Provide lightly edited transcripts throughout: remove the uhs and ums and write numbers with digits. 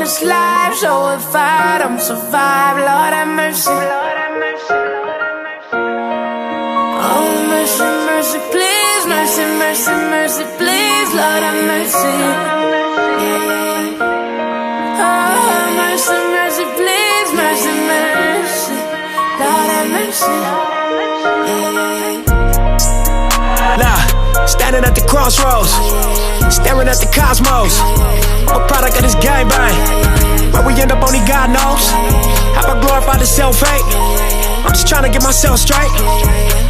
this life, so if I don't survive, Lord have mercy. Oh, mercy, mercy, please, mercy, mercy, mercy, please, Lord have mercy. Yeah. Oh, mercy, mercy, please, mercy, mercy, Lord have mercy. Yeah. Nah, standing at the crossroads, staring at the cosmos. A product of this game bang. Where we end up only God knows. Have I glorified the self-hate? I'm just trying to get myself straight.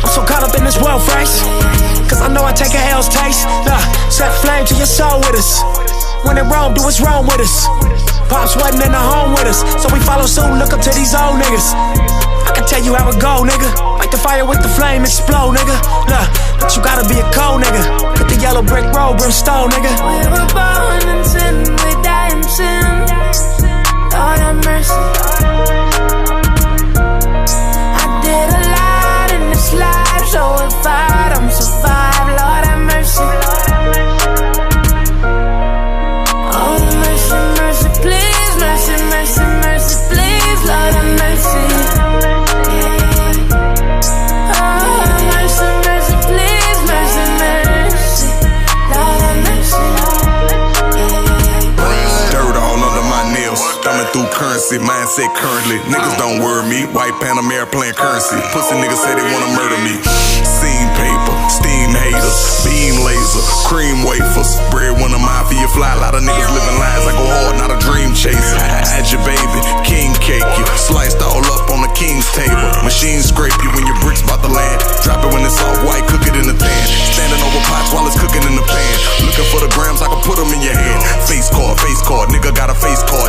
I'm so caught up in this world phrase, cause I know I take a hell's taste. Look, set flame to your soul with us. When in Rome, do what's wrong with us. Pops wasn't in the home with us, so we follow suit, look up to these old niggas. I can tell you how it go, nigga. Light the fire with the flame, explode, nigga. Look, but you gotta be a cold nigga. Put the yellow brick road, brimstone, nigga. We were born in sin, we die in sin. Lord have mercy. I did a lot in this life, so if I don't survive, Lord have mercy. Oh, mercy, mercy, please, mercy, mercy, mercy, please, Lord have mercy. Currency, mindset currently. Niggas don't worry me. White Panamera playing currency. Pussy niggas say they wanna murder me. Scene paper, steam haters, beam laser, cream wafers. Bread when a mafia fly. A lot of niggas living lives. I go hard, not a dream chaser. Had your baby, king cake you. Sliced all up on the king's table. Machine scrape you when your bricks bout to land. Drop it when it's all white, cook it in the pan. Standing over pots while it's cooking in the pan. Looking for the grams, I can put them in your hand. Face card, nigga got a face card.